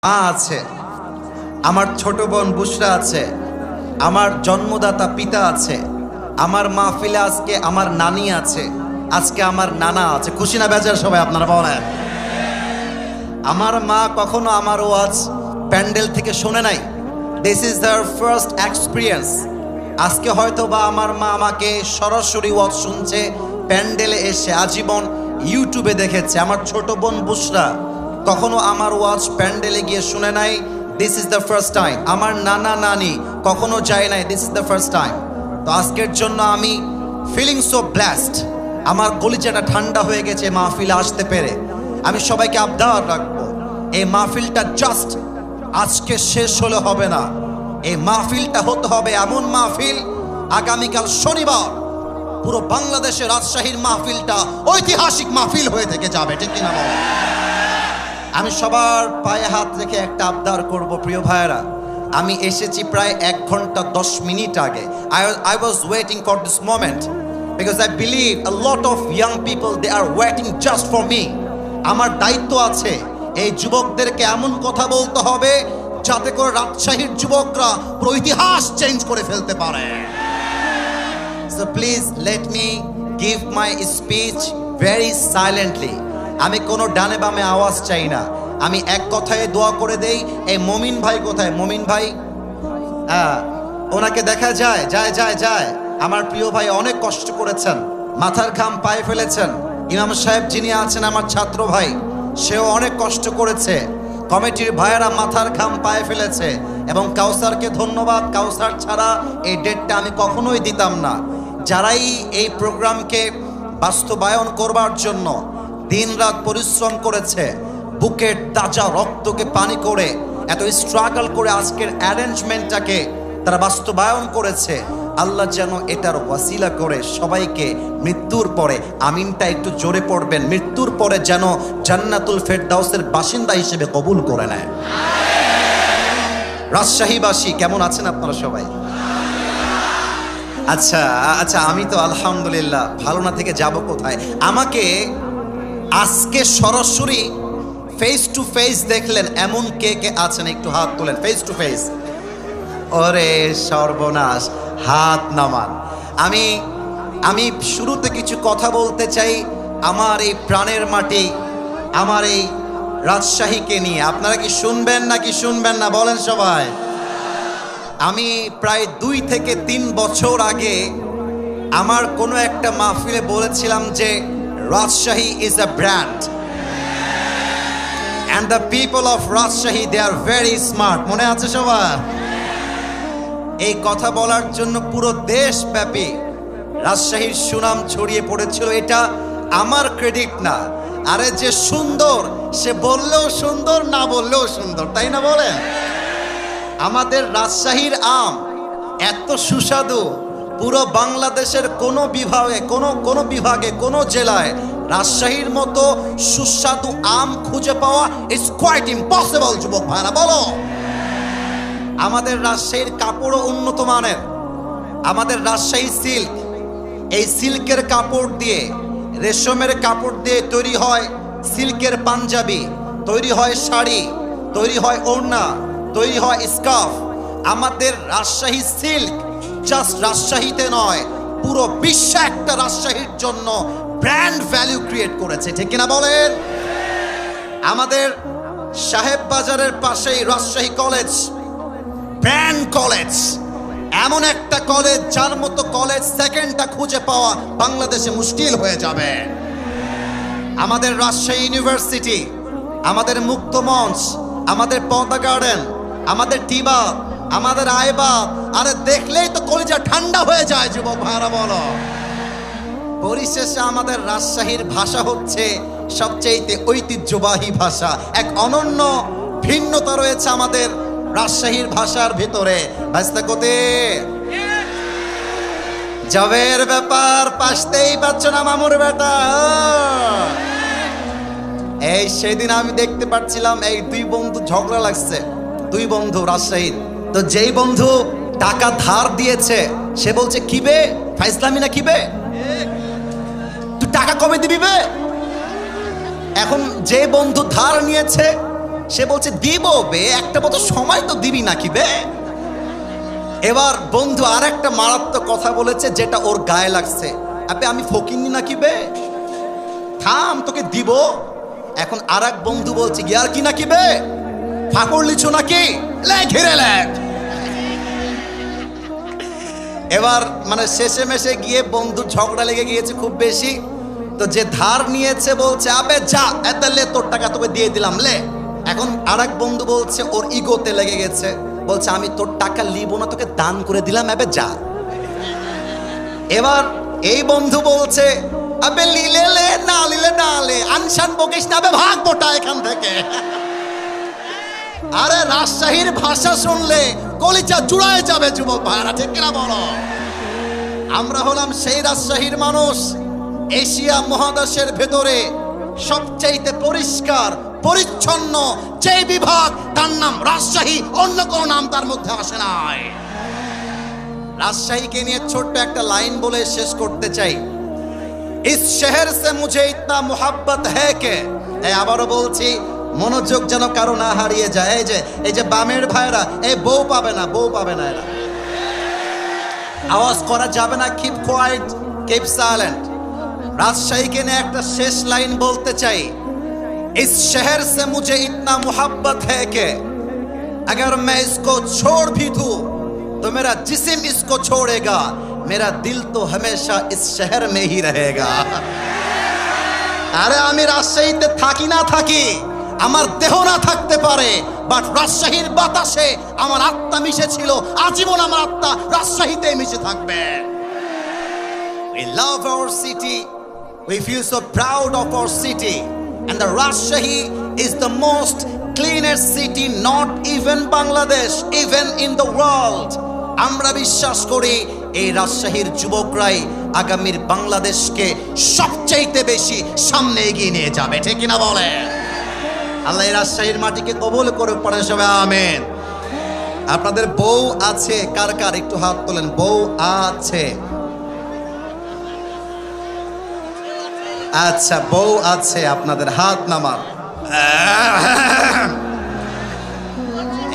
মা আছে, আমার ছোট বোন বুশরা আছে, আমার জন্মদাতা পিতা আছে, আমার মাহফিলে আজকে আমার নানি আছে, আজকে আমার নানা আছে। খুশি না বেজার সবাই আপনারা বলেন? আমার মা কখনো আমার ওয়াজ প্যান্ডেল থেকে শোনে নাই। This is their first experience. আজকে হয়তো বা আমার মা আমাকে সরাসরি ওয়াজ শুনছে, প্যান্ডেলে এসে আজীবন ইউটিউবে দেখেছে। আমার ছোট বোন বুশরা কখনো আমার ওয়াজ প্যান্ডেলে গিয়ে শুনে নাই, this is the first time. আমার নানা নানি কখনো যায় নাই, this is the first time. তো আজকের জন্য আমি ফিলিং সো ব্লেসড। আমার কলিজাটা ঠান্ডা হয়ে গেছে মাহফিলে আসতে পেরে। আমি সবাইকে আবদার রাখবো, এই মাহফিলটা জাস্ট আজকে শেষ হলে হবে না, এই মাহফিলটা হতে হবে এমন মাহফিল আগামীকাল শনিবার পুরো বাংলাদেশের রাজশাহীর মাহফিলটা ঐতিহাসিক মাহফিল হয়ে থেকে যাবে, ঠিক কিনা বলো? আমি সবার পায়ে হাত রেখে একটা আবদার করব, প্রিয় ভাইয়েরা, আমি এসেছি প্রায় 1 ঘন্টা 10 মিনিট আগে। I was waiting for this moment because I believe a lot of young people they are waiting just for me. আমার দায়িত্ব আছে এই যুবকদেরকে এমন কথা বলতে হবে যাতে করে রাজশাহীর যুবকরা পুরো ইতিহাস চেঞ্জ করে ফেলতে পারে। So please let me give my speech very silently. আমি কোনো ডানে বামে আওয়াজ চাই না, আমি এক কথায় দোয়া করে দেই। এই মমিন ভাই কোথায়? মমিন ভাই, ওনাকে দেখা যায়? যায় যায় যায়। আমার প্রিয় ভাই অনেক কষ্ট করেছেন, মাথার ঘাম পায়ে ফেলেছেন। ইমাম সাহেব যিনি আছেন আমার ছাত্র ভাই, সেও অনেক কষ্ট করেছে। কমিটির ভাইয়েরা মাথার ঘাম পায়ে ফেলেছে। এবং কাউসারকে ধন্যবাদ, কাউসার ছাড়া এই ডেটটা আমি কখনোই দিতাম না। যারাই এই প্রোগ্রামকে বাস্তবায়ন করবার জন্য দিনরাত পরিশ্রম করেছে, বুকের তাজা রক্তকে পানি করে এত স্ট্রাগল করে আজকের অ্যারেঞ্জমেন্টটাকে তারা বাস্তবায়ন করেছে, আল্লাহ যেন এটার ওয়াসিলা করে সবাইকে মৃত্যুর পরে, আমিনটা একটু জোরে পড়বেন, মৃত্যুর পরে যেন জান্নাতুল ফেরদাউসের বাসিন্দা হিসেবে কবুল করে নেয়। রাজশাহীবাসী কেমন আছেন আপনারা সবাই? আচ্ছা আচ্ছা, আমি তো আলহামদুলিল্লাহ, ভালো না থেকে যাব কোথায়? আমাকে আজকে সরাসরি ফেস টু ফেস দেখলেন এমন কে কে আছেন? একটু হাত তোলেন। Face to face. ওরে সর্বনাশ, হাত নামান। আমি শুরুতে কিছু কথা বলতে চাই আমার এই প্রাণের মাটি, আমার এই রাজশাহীকে নিয়ে। আপনারা কি শুনবেন নাকি শুনবেন না বলেন সবাই? আমি প্রায় 2 থেকে 3 বছর আগে আমার কোনো একটা মাহফিলে বলেছিলাম যে Rajshahi is a brand and the people of Rajshahi they are very smart. মনে আছে সবার? এই কথা বলার জন্য পুরো দেশব্যাপী রাজশাহীর সুনাম ছড়িয়ে পড়েছিল। এটা আমার ক্রেডিট না। আরে যে সুন্দর সে বললেও সুন্দর, না বললেও সুন্দর, তাই না বলেন? আমাদের রাজশাহীর আম এত সুস্বাদু, পুরো বাংলাদেশের কোনো বিভাগে কোনো জেলায় রাজশাহীর মতো সুস্বাদু আম খুঁজে পাওয়া ইটস কোয়াইট ইম্পসিবল। যুবক ভাইরা বলো, আমাদের রাজশাহীর কাপড়ও উন্নত মানের। আমাদের রাজশাহী সিল্ক, এই সিল্কের কাপড় দিয়ে, রেশমের কাপড় দিয়ে তৈরি হয় সিল্কের পাঞ্জাবি, তৈরি হয় শাড়ি, তৈরি হয় ওড়না, তৈরি হয় স্কার্ফ। আমাদের রাজশাহী সিল্ক জাস্ট রাজশাহীতে নয়, পুরো বিশ্বে একটা রাজশাহীর জন্য ব্র্যান্ড ভ্যালু ক্রিয়েট করেছে, ঠিক কিনা বলেন? আমাদের সাহেব বাজারের পাশেই রাজশাহী কলেজ, ব্র্যান্ড কলেজ, এমন একটা কলেজ যার মতো কলেজ সেকেন্ডটা খুঁজে পাওয়া বাংলাদেশে মুশকিল হয়ে যাবে। আমাদের রাজশাহী ইউনিভার্সিটি, আমাদের মুক্ত মঞ্চ, আমাদের পদ্মা গার্ডেন, আমাদের টিবা, আমাদের আইবা, আরে দেখলেই তো কলিজা ঠান্ডা হয়ে যায়। যুবক ভাইরা বলো, পরিশেষে আমাদের রাজশাহীর ভাষা হচ্ছে সবচেয়ে ঐতিহ্যবাহী ভাষা। এক অনন্য ভিন্নতা রয়েছে আমাদের রাজশাহীর ভাষার ভিতরে। ভাস্তা কোতে জবের ব্যাপার, পাশতেই পাচ্ছ না মামুর বেটা। এই সেদিন আমি দেখতে পাচ্ছিলাম এই 2 বন্ধু ঝগড়া লাগছে, 2 বন্ধু রাজশাহীর। তো যেই বন্ধু টাকা ধার দিয়েছে সে বলছে কিবে ফাইজলামি না, কিবে তুই টাকা কবে দিবি বে? এখন যে বন্ধু ধার নিয়েছে সে বলছে দিব বে, একটা মতো সময় তো দিবি নাকি বে। এবার বন্ধু আর একটা মারাত্মক কথা বলেছে যেটা ওর গায়ে লাগছে, আবে আমি ফকিনি নাকি বে, থাম তোকে দিব। এখন আর এক বন্ধু বলছে গিয়ার কি নাকি বে, ফাঁকড় লিছো নাকি, লে ঘিরে লে। এবার মানে শেষে মেশে গিয়ে বন্ধুর ঝগড়া লেগে গিয়েছে খুব বেশি। তো যে ধার নিয়েছে বলছে আবে যা, এত লে তোর টাকা তোকে দিয়ে দিলাম লে। এখন আর এক বন্ধু বলছে ওর ইগোতে লেগে গেছে, বলছে আমি তোর টাকা লিবো না, তোকে দান করে দিলাম, আবে যা। এবার এই বন্ধু বলছে আবে লিলে লে, না লিলে না লে, আনশান বকিস না, আবে ভাগ বোটা এখান থেকে। আরে রাজশাহীর ভাষা শুনলে কলিজা জুড়ায় যাবে যুবক ভাইরা, ঠিক কিনা বলো? আমরা হলাম সেই রাজশাহীর মানুষ, এশিয়া মহাদেশের ভেতরে সবচাইতে পরিষ্কার পরিচ্ছন্ন যে বিভাগ তার নাম রাজশাহী, অন্য কোনো নাম তার মধ্যে আসে নাই। রাজশাহীকে নিয়ে ছোট্ট একটা লাইন বলে শেষ করতে চাই। ইস শহর সে মুঝে ইতনা মোহাব্বত হ্যায় কে, আবারও বলছি মনোযোগ যেন কারো না হারিয়ে যায়। এই যে বামের ভাইরা, এই বউ পাবে না, বউ পাবে না, এরা আওয়াজ করা যাবে না, কিপ কোয়াইট, কিপ সাইলেন্ট। রাজশাহীকে নিয়ে একটা শেষ লাইন বলতে চাই। इस शहर से मुझे इतना मोहब्बत है कि अगर मैं इसको छोड़ भी दूं तो मेरा जिस्म इसको छोड़ेगा, मेरा दिल तो हमेशा इस शहर में ही रहेगा। আরে আমি রাজশাহীতে থাকি না থাকি, আমার দেহ না থাকতে পারে, বাট রাজশাহীর বাতাসে আমার আত্মা মিশে ছিল, আজীবন আমার আত্মা রাজশাহীতে মিশে থাকবে। We love our city, we feel so proud of our city, and the Rajshahi is the most cleanest city, not even Bangladesh, even in the world. আমরা বিশ্বাস করি এই রাজশাহীর যুবকরাই আগামীর বাংলাদেশকে সবচাইতে বেশি সামনে এগিয়ে নিয়ে যাবে, ঠিক কিনা বলে? আল্লাহ এই রাজশাহীর মাটিকে কবুল করুক, পড়ে সবাই আমিন। আপনাদের বউ আছে কার কার, একটু হাত তোলেন। বউ আছে? আচ্ছা, বউ আছে আপনাদের, হাত নামান।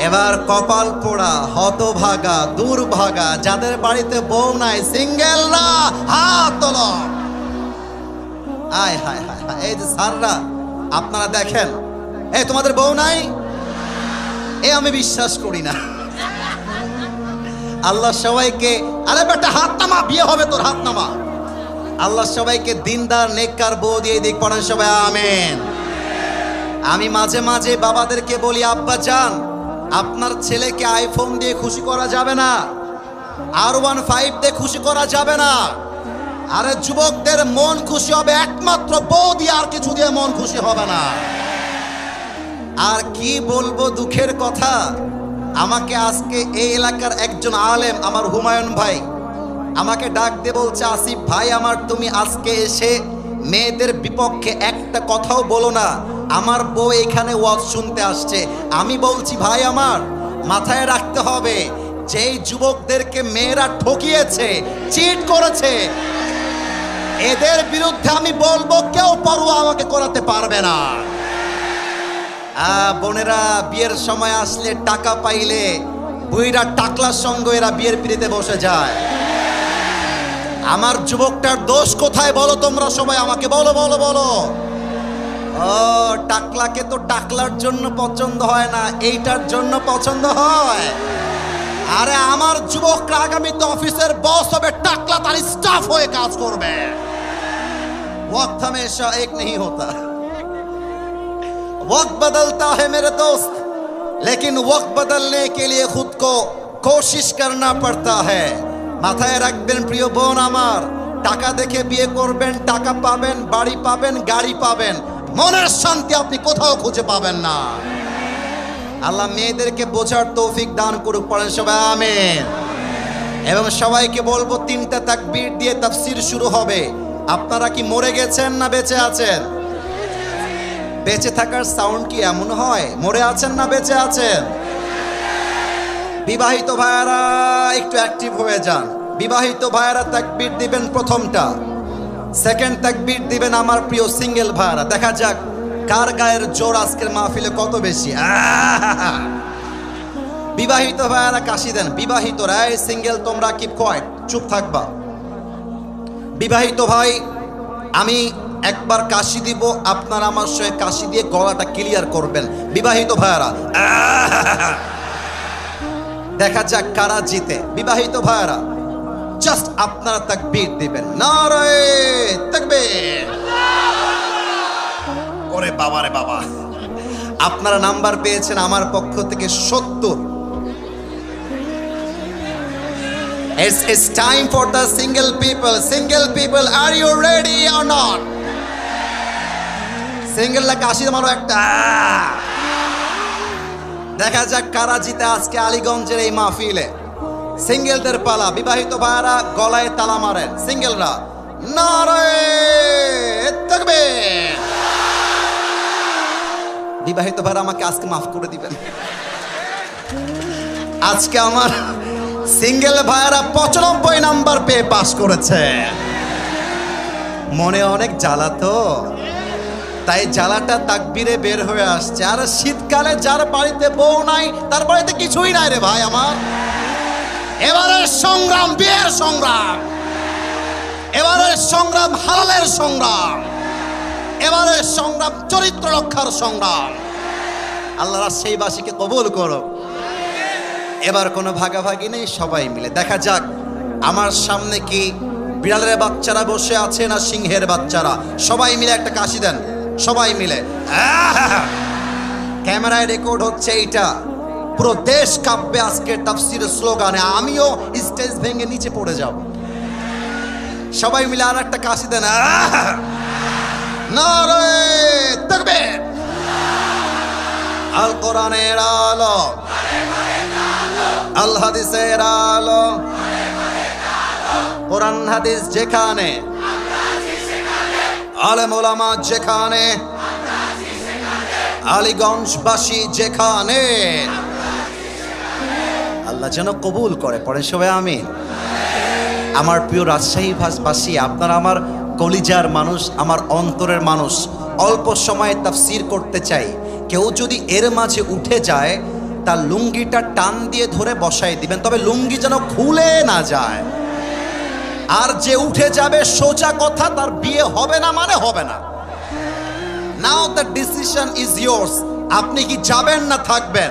এবার কপাল পোড়া, হতভাগা, দুর্ভাগা যাদের বাড়িতে বউ নাই, সিঙ্গেলরা হাত তোলো। আয় হায় হায় হায়, এই যে স্যাররা আপনারা দেখেন, এই তোমাদের বউ নাই, এ আমি বিশ্বাস করি না। আল্লাহ সবাইকে, আরে বেটা হাত নামা, বিয়ে হবে তোর, হাত নামা। আল্লাহ সবাইকে দিনদার নেককার বউ দিয়ে দিক, পড়েন সবাই আমিন। আমি মাঝে মাঝে বাবাদেরকে বলি, আব্বা জান আপনার ছেলেকে আইফোন দিয়ে খুশি করা যাবে না, R15 দিয়ে খুশি করা যাবে না। আরে যুবকদের মন খুশি হবে একমাত্র বউ দিয়ে, আর কিছু দিয়ে মন খুশি হবে না। আর কি বলবো দুঃখের কথা, আমাকে আজকে এই এলাকার একজন আলেম, আমার হুমায়ুন ভাই, আমাকে ডাক দিয়ে বলছে, আসিফ ভাই আমার, তুমি আজকে এসে মেয়েদের বিপক্ষে একটা কথাও বলো না, আমার বউ এখানে ওয়াজ শুনতে আসছে। আমি বলছি ভাই আমার, মাথায় রাখতে হবে যেই যুবকদেরকে মেয়েরা ঠকিয়েছে, চিট করেছে, এদের বিরুদ্ধে আমি বলবো কেউ পরোয়া আমাকে করাতে পারবে না। বোনেরা বিয়ের সময় আসলে, টাকা পাইলে বুইরা টাকলার সঙ্গে এরা বিয়ের পিড়িতে বসে যায়। আমার যুবকটার দোষ কোথায় বলো তোমরা সবাই আমাকে বলো বলো বলো। ও টাকলাকে তো টাকলার জন্য পছন্দ হয় না, এইটার জন্য পছন্দ হয়। আরে আমার যুবকরা আগামীতে অফিসের বস হবে, টাকলা তার স্টাফ হয়ে কাজ করবে। वक्त हमेशा एक नहीं होता, वक्त बदलता है मेरे दोस्त, लेकिन वक्त बदलने के लिए खुद को कोशिश करना पड़ता है। মাথায় রাখবেন প্রিয় বোন আমার, টাকা দেখে বিয়ে করবেন, টাকা পাবেন, বাড়ি পাবেন, গাড়ি পাবেন, মনের শান্তি আপনি কোথাও খুঁজে পাবেন না। আল্লাহ মেয়েদেরকে বোঝার তৌফিক দান করুক, পড়েন সবাই আমিন। এবং সবাইকে বলবো 3টা তাকবীর দিয়ে তাফসীর শুরু হবে। আপনারা কি মরে গেছেন না বেঁচে আছেন? বেঁচে থাকার সাউন্ড কি এমন হয়? মরে আছেন না বেঁচে আছেন? বিবাহিত ভাইয়ারা একটু অ্যাক্টিভ হয়ে যান। বিবাহিত ভাইয়ারা তাকবীর দিবেন প্রথমটা, সেকেন্ড তাকবীর দিবেন আমার প্রিয় সিঙ্গেল ভাইয়ারা। দেখা যাক কার গায়ের জোর আজকের মাহফিলে কত বেশি? বিবাহিত ভাইয়ারা কাশি দেন। বিবাহিতরা, এই সিঙ্গেল তোমরা কিপ কোয়াইট, চুপ থাকবা। বিবাহিত ভাই, আমি একবার কাশি দিব, আপনারা আমার সঙ্গে কাশি দিয়ে গলাটা ক্লিয়ার করবেন। বিবাহিত ভাইয়ারা, দেখা যাক কারা জিতে। বিবাহিত ভাইয়ারা জাস্ট আপনারা তাকবীর দিবেন, নারে তাকবীর। ওরে বাবা রে বাবা, আপনারা নাম্বার পেয়েছেন আমার পক্ষ থেকে 70। It's time for the single people. Single people, are you ready or not? Single la কাশি মারো একটা। দেখা যাক কারা জিতে আজকে আলীগঞ্জের এই মাহফিলে। সিঙ্গেলদের পালা। বিবাহিত ভাইরা গলায় তালা মারেন। সিঙ্গেলরা নারে তাকবীর। বিবাহিত ভাইরা আমাকে আজকে মাফ করে দিবেন। আজকে আমার সিঙ্গেল ভাইরা 95 নাম্বার পেয়ে পাস করেছে। মনে অনেক জ্বালা তো, তাই জ্বালাটা তাকবীরে বের হয়ে আসছে। আর শীতকালে যার বাড়িতে বউ নাই তার বাড়িতে কিছুই নাই রে ভাই আমার। এবারের সংগ্রাম বিয়ের সংগ্রাম, এবারের সংগ্রাম হালালের সংগ্রাম, এবারের সংগ্রাম চরিত্র রক্ষার সংগ্রাম। আল্লাহ রাজশাহীবাসীকে কবুল করো। এবার কোনো ভাগাভাগি নেই, সবাই মিলে। দেখা যাক আমার সামনে কি বিড়ালের বাচ্চারা বসে আছে না সিংহের বাচ্চারা। সবাই মিলে একটা কাশি দেন, সবাই মিলে। ক্যামেরায় রেকর্ড হচ্ছে এইটা, পুরো দেশ কাঁপবে আজকের তাফসীরের স্লোগানে। আমিও স্টেজ ভেঙে নিচে পড়ে যাব। সবাই মিলে আর একটা কাশি দেন, নারে তাকবীর। আল কোরআনের আলো, আল হাদিসের আলো, কোরআন হাদিস যেখানে, আলেম ওলামা যেখানে, আলীগঞ্জবাসী যেখানে, আল্লাহ যেন কবুল করে। পরে সবাই আমিন। আমার প্রিয় রাজশাহীবাসী, আপনারা আমার কলিজার মানুষ, আমার অন্তরের মানুষ। অল্প সময়ে তাফসীর করতে চাই। কেউ যদি এর মাঝে উঠে যায় তার লুঙ্গিটা টান দিয়ে ধরে বসাই দিবেন, তবে লুঙ্গি যেন খুলে না যায়। আর যে উঠে যাবে, সোজা কথা, তার বিয়ে হবে না মানে হবে না। নাও দ্য ডিসিশন ইজ ইয়োর্স। আপনি কি যাবেন না থাকবেন?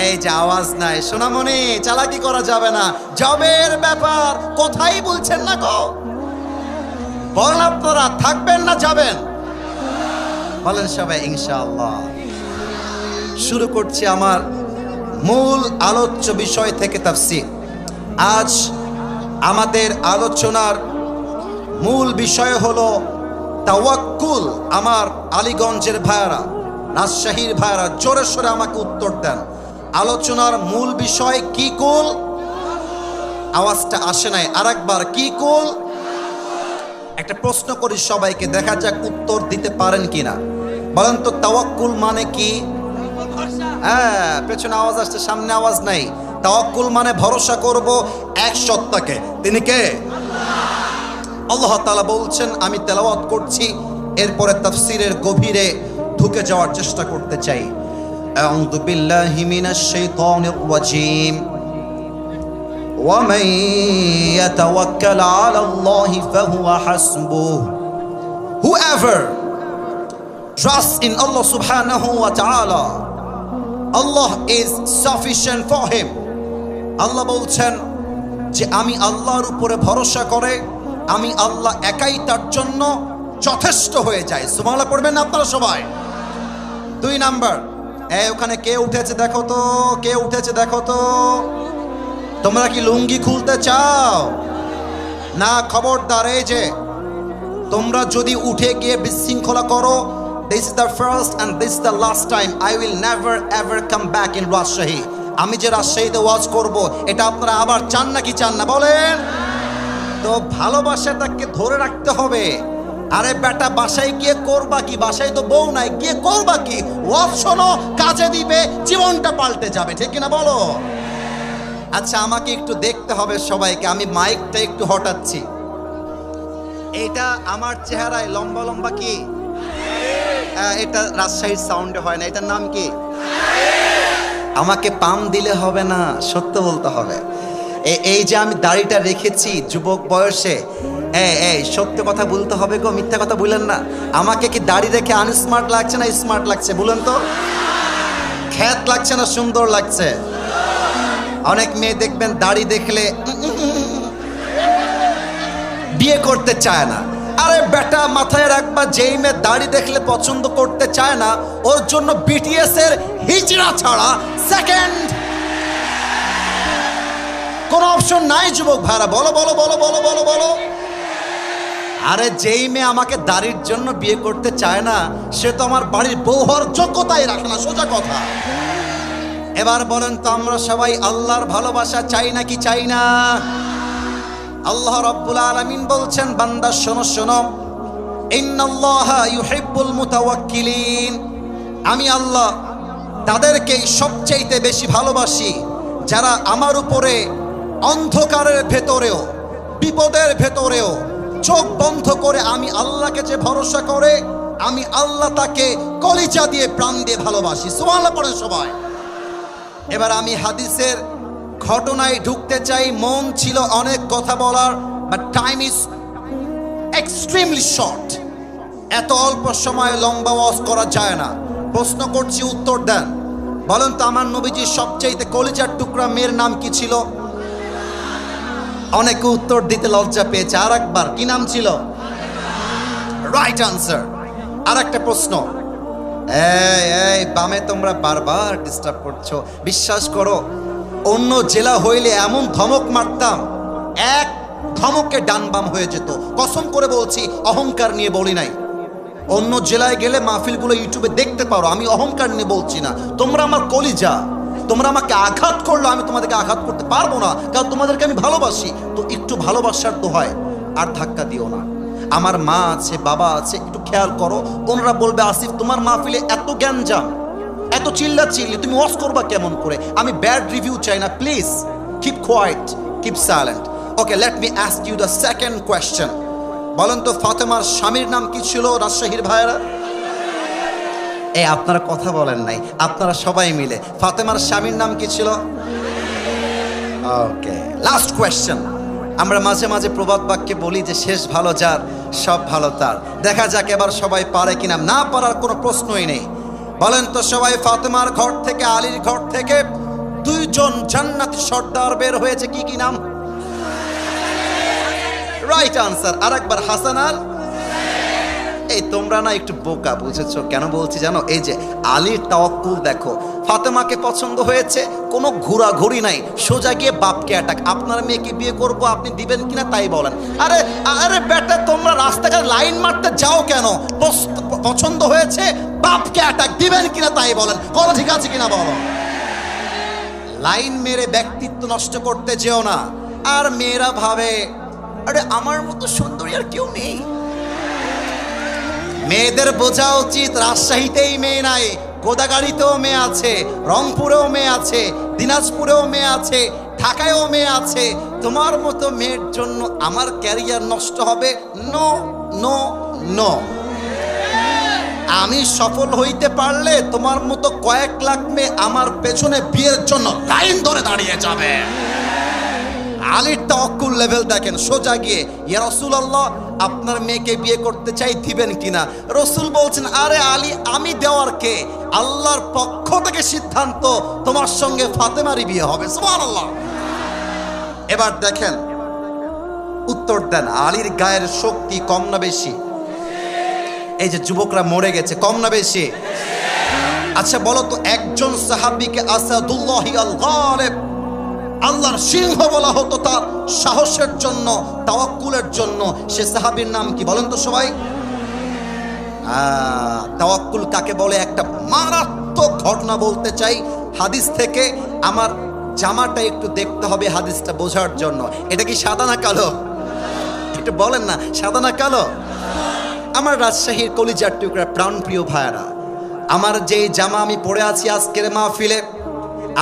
এই যে আওয়াজ নাই সোনামণি, চালাকি করা যাবে না। জবের ব্যাপার কোথায় বলছেন না গো? বলেন আপনারা থাকবেন না যাবেন? বলেন সবাই ইনশাআল্লাহ। শুরু করছি আমার মূল আলোচ্য বিষয় থেকে তাফসীর। আজ আমাদের আলোচনার মূল বিষয় হলো তাওয়াক্কুল। আমার আলীগঞ্জের ভাইয়ারা, রাজশাহীর ভাইয়ারা জোরে সোরে আমাকে উত্তর দেন। আলোচনার মূল বিষয় কি কুল? আওয়াজটা আসে নাই, আরেকবার কি কুল? একটা প্রশ্ন করি সবাইকে, দেখা যাক উত্তর দিতে পারেন কিনা। বলেন তো তাওয়াক্কুল মানে কি? হ্যাঁ, পেছনে আওয়াজ আসছে, সামনে আওয়াজ নাই। তাওয়াক্কুল মানে ভরসা করব এক সত্তাকে। তিনি কে? আল্লাহ তাআলা বলছেন। আমি তেলাওয়াত করছি, এরপরে তাফসীরের গভীরে ঢুকে যাওয়ার চেষ্টা করতে চাই। আউযু বিল্লাহি মিনাশ শাইতানির রাজীম। ওয়া মান ইয়াতাওয়াক্কাল আলাল্লাহি ফাহুয়া হাসবুহ। Whoever trusts in Allah subhanahu wa ta'ala, Allah is sufficient for him. আল্লাহ বলছেন যে আমি আল্লাহর উপরে ভরসা করে আমি আল্লাহ একাই তার জন্য যথেষ্ট হয়ে যায়। সুবহানাল্লাহ পড়বেন না আপনারা সবাই? 2 নাম্বার, ওখানে কে উঠেছে দেখো তো, কে উঠেছে দেখো তো। তোমরা কি লুঙ্গি খুলতে চাও না? খবরদার, এই যে তোমরা যদি উঠে গিয়ে বিশৃঙ্খলা করো, this is the first and this is the last time I will never ever come back in Rajshahi. আমি যে রাজশাহীতে ওয়াজ করব, এটা আপনারা আবার চান নাকি চান না বলেন? তো ভালোবাসাটাকে ধরে রাখতে হবে। আরে বেটা, বাসায় গিয়ে করবা কি? বাসায় তো বউ নাই, গিয়ে করবা কি? ওয়াজ শোনো, কাজে দিবে, জীবনটা পাল্টে যাবে, ঠিক কিনা বলো? আচ্ছা, আমাকে একটু দেখতে হবে সবাইকে। আমি মাইকটা একটু হটাচ্ছি। এটা আমার চেহারায় লম্বা লম্বা কি? এটা রাজশাহীর সাউন্ডে হয় না, এটার নাম কি? আমাকে পাম দিলে হবে না, সত্য বলতে হবে। এই যে আমি দাড়িটা রেখেছি যুবক বয়সে, এই সত্য কথা বলতে হবে গো, মিথ্যা কথা বললেন না। আমাকে কি দাড়ি রেখে আনস্মার্ট লাগছে না স্মার্ট লাগছে বলুন তো? খ্যাত লাগছে না সুন্দর লাগছে? অনেক মেয়ে দেখবেন দাড়ি দেখলে বিয়ে করতে চায় না। আরে বেটা, মাথায় রাখবা, যেই মেয়ে দাড়ি দেখলে পছন্দ করতে চায় না, ওর জন্য বিটিএস এর হিজড়া ছাড়া সেকেন্ড কোন অপশন নাই। যুবক ভাইরা বলো বলো বলো বলো বলো বলো। আরে যেই মেয়ে আমাকে দাড়ির জন্য বিয়ে করতে চায় না, সে তো আমার বাড়ির বউ হওয়ার যোগ্যতাই রাখে না, সোজা কথা। এবার বলেন তো, আমরা সবাই আল্লাহর ভালোবাসা চাই নাকি চাই না? আল্লাহ রাব্বুল আলামিন বলছেন, বান্দা শোনো শোনো, ইন্নাল্লাহা ইউহিব্বুল মুতাওয়াক্কিলিন, আমি আল্লাহ তাদেরকেই সবচেয়ে বেশি ভালোবাসি যারা আমার উপরে অন্ধকারের ভেতরেও বিপদের ভেতরেও চোখ বন্ধ করে আমি আল্লাহকে যে ভরসা করে, আমি আল্লাহ তাকে কলিজা দিয়ে প্রাণ দিয়ে ভালোবাসি। সুবহানাল্লাহ পড়ে সবাই। এবার আমি হাদিসের ঘটনায় ঢুকতে চাই। মন ছিল অনেক কথা বলার, but time is extremely short. এত অল্প সময়ে লম্বা ওয়াজ করা যায় না। প্রশ্ন করছি, উত্তর দেন। বলেন তো, আমার নবীজির সবচেয়ে কলিজার টুকরা মেয়ের নাম কি ছিল? অনেকে উত্তর দিতে লজ্জা পেয়েছে। আর একবার, কি নাম ছিল? Right answer. আর একটা প্রশ্ন, এই বামে তোমরা বারবার ডিস্টার্ব করছো। বিশ্বাস করো, অন্য জেলা হইলে এমন ধমক মারতাম, এক ধমকে ডান বাম হয়ে যেত। কসম করে বলছি, অহংকার নিয়ে বলি নাই। অন্য জেলায় গেলে মাহফিলগুলো ইউটিউবে দেখতে পারো, আমি অহংকার নিয়ে বলছি না। তোমরা আমার কলিজা, তোমরা আমাকে আঘাত করলো, আমি তোমাদেরকে আঘাত করতে পারবো না, কারণ তোমাদেরকে আমি ভালোবাসি। তো একটু ভালোবাসার দোহায় আর ধাক্কা দিও না। আমার মা আছে, বাবা আছে, একটু খেয়াল করো। ওনারা বলবে, আসিফ তোমার মাহফিলে এত গ্যাঞ্জাম, এত চিল্লা চিল্লি, তুমি ওয়াজ করবা কেমন করে? আমি ব্যাড রিভিউ চাই না, please keep quiet, keep silent. Okay, let me ask you the second question. বলেন তো, ফাতেমার স্বামীর নাম কি ছিল রাজশাহীর ভাইয়েরা? আপনারা কথা বলেন নাই, আপনারা সবাই মিলে। ফাতেমার স্বামীর নাম কি ছিল? ওকে, লাস্ট কোয়েশ্চেন। আমরা মাঝে মাঝে প্রবাদ বাক্যে বলি যে শেষ ভালো যার সব ভালো তার। দেখা যাক এবার সবাই পারে কিনা। না পারার কোনো প্রশ্নই নেই। বলেন তো সবাই, ফাতেমার ঘর থেকে আলীর ঘর থেকে দুইজন জান্নাতি সর্দার বের হয়েছে, কি কি নাম? Right answer. আর একবার, হাসান আর এই তোমরা না একটু বোকা, বুঝেছো কেন বলছি জানো? এই যে আলীর তাওয়াক্কুল দেখো, ফাতেমাকে পছন্দ হয়েছে, কোনো ঘোরাঘুরি নাই, সোজা গিয়ে বাপকে অ্যাটাক। আপনার মেয়েকে বিয়ে করব, আপনি দিবেন কিনা তাই বলেন। আরে আরে বেটা, তোমরা রাস্তাঘাট লাইন মারতে যাও কেন? পছন্দ হয়েছে, বাপকে অ্যাটাক, দিবেন কিনা তাই বলেন। কথা ঠিক আছে কিনা বলো? লাইন মেরে ব্যক্তিত্ব নষ্ট করতে যেও না। আর মেয়েরা ভাবে, আরে আমার মতো সুন্দরী আর কেউ নেই। মেয়েদের বোঝা উচিত, রাজশাহীতেই মেয়ে নাই, গোদাগাড়িতেও মেয়ে আছে, রংপুরেও মেয়ে আছে, দিনাজপুরেও মেয়ে আছে, ঢাকায়ও মেয়ে আছে। তোমার মতো মেয়ের জন্য আমার ক্যারিয়ার নষ্ট হবে? No no no. আমি সফল হইতে পারলে তোমার মতো কয়েক লাখ মেয়ে আমার পেছনে বিয়ের জন্য লাইন ধরে দাঁড়িয়ে যাবে। আলীর তাওয়াক্কুল লেভেল দেখেন, সোজা গিয়ে, ইয়া রাসূলুল্লাহ আপনার মেয়েকে বিয়ে করতে চাই, দিবেন কিনা? রসুল বলছেন, আরে আলী, আমি দেওয়ার কে? আল্লাহর পক্ষ থেকে সিদ্ধান্ত, তোমার সঙ্গে ফাতেমারই বিয়ে হবে। সুবহানাল্লাহ। এবার দেখেন, উত্তর দেন, আলীর গায়ের শক্তি কম না বেশি? এই যে যুবকরা মরে গেছে, কম না বেশি? আচ্ছা বলো তো, একজন সাহাবীকে আসাদুল্লাহি আল গালিব, আল্লাহর সিংহ বলা হতো তার সাহসের জন্য, তাওয়াক্কুলের জন্য। সে সাহাবীর নাম কি বলেন তো সবাই? তাওয়াক্কুল কাকে বলে? একটা মারাত্মক ঘটনা বলতে চাই হাদিস থেকে। আমার জামাটা একটু দেখতে হবে হাদিসটা বোঝার জন্য। এটা কি সাদা না কালো? একটু বলেন না, সাদা না কালো? আমার রাজশাহীর কলিজার টুকরা প্রাণপ্রিয় ভাইয়েরা, আমার যে জামা আমি পরে আছি আজকের মাহফিলে,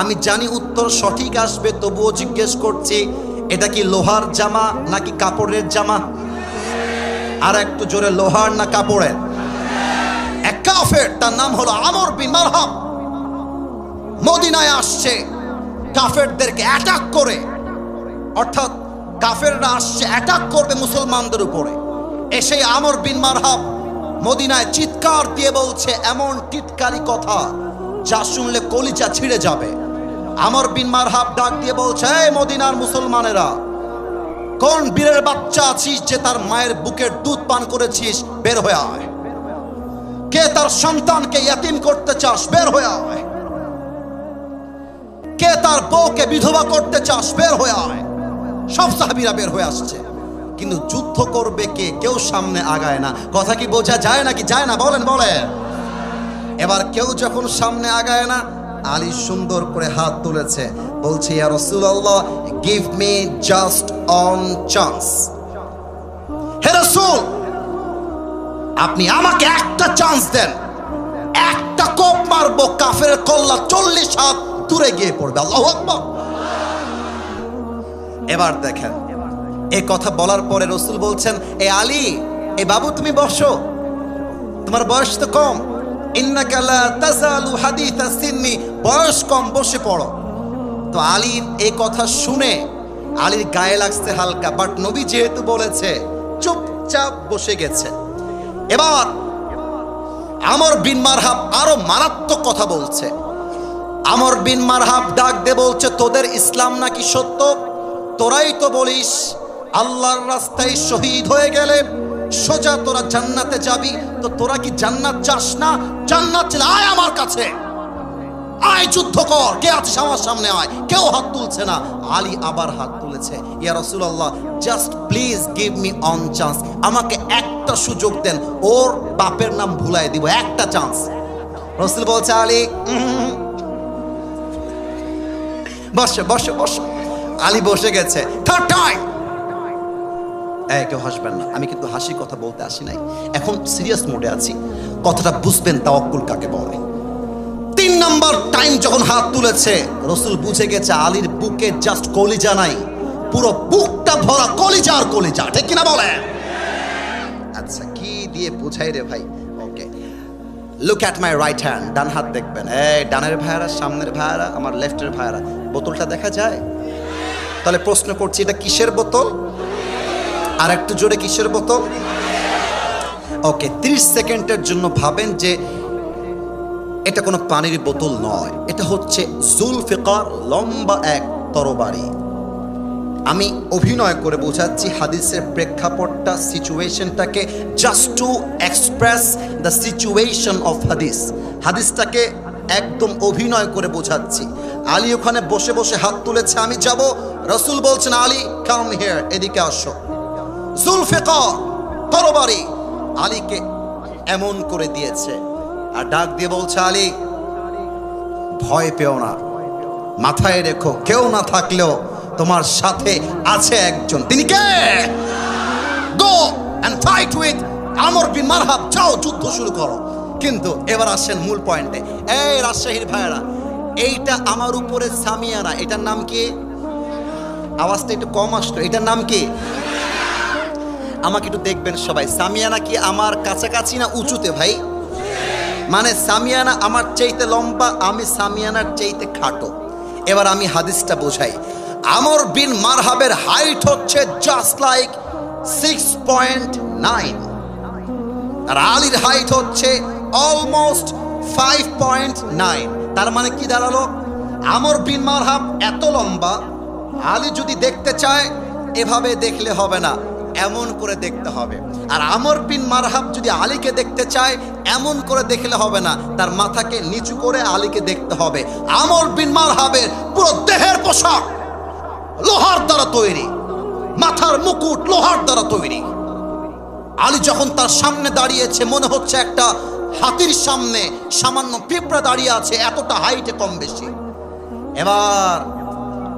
আমি জানি উত্তর সঠিক আসবে, তবুও জিজ্ঞেস করছি, এটা কি লোহার জামা নাকি কাপড়ের জামা? আর একটু জোরে, লোহার না কাপড়ের? কাফের, তার নাম হলো আমর বিন মারহাব, মদিনায় আসছে কাফেরদেরকে অ্যাটাক করে, অর্থাৎ কাফেররা আসছে অ্যাটাক করবে মুসলমানদের উপরে। এসে আমর বিন মারহাব মদিনায় চিৎকার দিয়ে বলছে এমন টিটকারি কথা যা শুনলে কলিজা ছিঁড়ে যাবে। আমর বিন মারহাব ডাক দিয়ে বলছে, এই মদিনার মুসলমানেরা, কোন বীরের বাচ্চা আছিস যে তার মায়ের বুকের দুধ পান করেছিস, বের হয়ে আয়। কে তার সন্তানকে ইয়াতিম করতে চাস, বের হয়ে আয়। কে তার বউকে বিধবা করতে চাস, বের হয়ে আয়। সব সাহাবীরা বের হয়ে আসছে, কিন্তু যুদ্ধ করবে কে, কেউ সামনে আগায় না। কথা কি বোঝা যায় নাকি যায় না? বলেন বলেন। এবার কেউ যখন সামনে আগায় না, আলী সুন্দর করে হাত তুলেছে, বলছে, ইয়া রাসূলুল্লাহ, give me just one chance. হে রাসূল, আপনি আমাকে একটা চান্স দেন, একটা কোপ মারবো, কাফেরের কল্লা 40 হাত দূরে গিয়ে পড়বে। আল্লাহু আকবার। এবার দেখেন, এই কথা বলার পরে রাসূল বলছেন, এ আলী, এ বাবু তুমি বসো, তোমার বয়স তো কম, ইন্নাকা লা তাযালু হাদিসা সিন্নি, বয়স কম, বসে পড়ো। তো আলীর এই কথা শুনে আলীর গায়ে লাগছে হালকা, বাট নবী যেহেতু বলেছে, চুপচাপ বসে গেছে। এবার আমর বিন মারহাব আরো মারাত্মক কথা বলছে। আমর বিন মারহাব ডাক দিয়ে বলছে, তোদের ইসলাম নাকি সত্য? তোরাই তো বলিস আল্লাহর রাস্তায় শহীদ হয়ে গেলে সোজা তোরা জান্নাতে যাবি, তো তোরা কি জান্নাত চাস না? জান্নাত চাইলে আয় আমার কাছে, আয় যুদ্ধ কর, কে আছিস আমার সামনে আয়। কেউ হাত তুলছে না। আলী আবার হাত তুলেছে, ইয়া রাসূলুল্লাহ, just please give me one chance, আমাকে একটা সুযোগ দেন, ওর বাপের নাম ভুলাই দিব, একটা চান্স। রাসূল বলছে, আলী বসে বসে বসে। আলী বসে গেছে। থার্ড টাইম, কেউ হাসবেন না, আমি কিন্তু হাসি কথা বলতে আসি নাই, এখন সিরিয়াস মোডে আছি, কথাটা বুঝবেন তাওয়াক্কুল কাকে বলে। 3 নাম্বার টাইম যখন হাত তুলেছে, রাসূল বুঝে গেছে আলীর বুকে জাস্ট কলিজা নাই, পুরো বুকটা ভরা কলিজা আর কলিজা, ঠিক কিনা বলে? আচ্ছা, কি দিয়ে বুঝাই রে ভাই? Okay, look at my right hand, ডান হাত দেখবেন। এই ডানের ভাইয়ারা, সামনের ভাইয়ারা, আমার লেফটের ভাইয়ারা, বোতলটা দেখা যায়? তাহলে প্রশ্ন করছি, এটা কিসের বোতল? আর একটু জোরে, কিসের বোতল? ওকে, 30 সেকেন্ডের জন্য ভাবেন যে এটা কোনো পানির বোতল নয়, এটা হচ্ছে জুলফিকার, লম্বা এক তরবারি। আমি অভিনয় করে বোঝাচ্ছি হাদিসের প্রেক্ষাপটটা, সিচুয়েশনটাকে, just to express the situation of হাদিস। হাদিসটাকে একদম অভিনয় করে বোঝাচ্ছি। আলী ওখানে বসে বসে হাত তুলেছে, আমি যাব। রাসূল বলছেন, আলী কাম হিয়ার, এদিকে আসো। জুলফিকার, তরবারি আলীকে এমন করে দিয়েছে, আর ডাক দিয়ে বলছে, আলী ভয় পেও না, মাথায় রেখো, কেউ না থাকলেও তোমার সাথে আছে একজন। তিনি কে? গো এন্ড ফাইট উইথ আমর বিন মারহাব, যাও যুদ্ধ শুরু করো। কিন্তু এবার আসেন মূল পয়েন্টে। এই রাজশাহীর ভাইয়েরা, এইটা আমার উপরে সামিয়ানা, এটার নাম কি? আওয়াজটা একটু কম আসলো, এটার নাম কি? আমাকে একটু দেখবেন সবাই, সামিয়ানা কি আমার কাছাকাছি না উঁচুতে ভাই? মানে সামিয়ানা আমার চাইতে লম্বা, আমি সামিয়ানার চাইতে খাটো। এবার আমি হাদিসটা বোঝাই। আমর বিন মারহাবের হাইট হচ্ছে জাস্ট লাইক 6.9, আর আলীর হাইট হচ্ছে অলমোস্ট 5.9। তার মানে কি দাঁড়ালো? আমর বিন মারহাব এত লম্বা, আলী যদি দেখতে চায় এভাবে দেখলে হবে না, এমন করে দেখতে হবে। আর আমর বিন মারহাব যদি আলীকে দেখতে চায় এমন করে দেখলে হবে না, তার মাথাকে নিচু করে আলীকে দেখতে হবে। আমর বিন মারহাবের পুরো দেহের পোশাক লোহার দ্বারা তৈরি, মাথার মুকুট লোহার দ্বারা তৈরি। আলী যখন তার সামনে দাঁড়িয়েছে, মনে হচ্ছে একটা হাতির সামনে সামান্য পিঁপড়া দাঁড়িয়ে আছে, এতটা হাইটে কম বেশি। এবার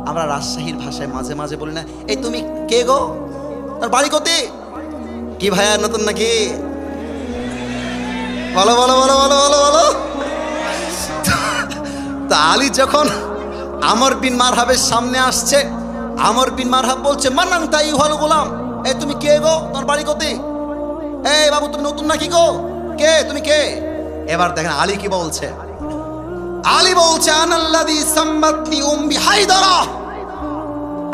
আমরা রাজশাহীর ভাষায় মাঝে মাঝে বলি না, এই তুমি কে গো, তার বাড়ি কোথায়? কি ভাইয়া নতুন নাকি? বলো বলো বলো বলো বলো বলো। তা আলী যখন আমর বিন মারহাবের সামনে আসছে, আমর বিন মারহাব বলছে, মান্নান তাই হল গোলাম, এই তুমি কে গো, তোমার বাড়ি কোথায়? এই বাবু তুমি নতুন নাকি গো, কে তুমি কে? এবার দেখেন আলী কি বলছে। আলী বলছে আনাল্লাযী সাম্মাতনি উম্মি হায়দারা,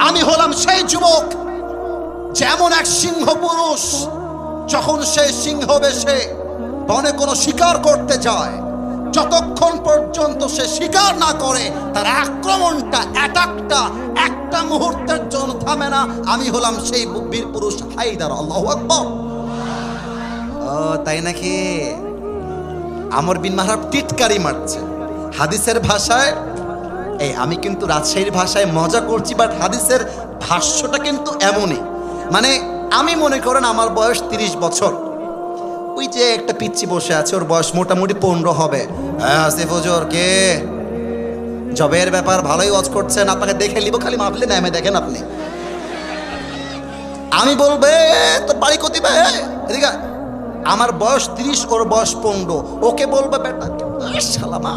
আমি হলাম সেই যুবক যেমন এক সিংহ পুরুষ যখন সে সিংহ বেশে বনে কোনো শিকার করতে যায়, যতক্ষণ পর্যন্ত সে শিকার না করে তার আক্রমণটা অ্যাটাকটা একটা মুহূর্তের জন্য থামে না, আমি হলাম সেই বীর পুরুষ হায়দার। আল্লাহু আকবার। ও তাই নাকি? আমর বিন মাহরাব টিটকারি মারছে হাদিসের ভাষায়। এই আমি কিন্তু রাজশাহীর ভাষায় মজা করছি, বাট হাদিসের ভাষ্যটা কিন্তু এমনই। মানে আমি মনে করেন আমার বয়স 30 বছর, ওই যে একটা পিচ্চি বসে আছে ওর বয়স মোটামুটি 15 হবে। হ্যাঁ আসিফ হুজুর কে? জবের ব্যাপার ভালোই ওয়াজ করছেন, আপনাকে দেখে নিব, খালি মাপলে নামে দেখেন আপনি। আমি বলবে তোর বাড়ি কতি বে, এদিকে আমার বয়স 30, ওর বয়স 15, ওকে বলবে বেটা সালামা,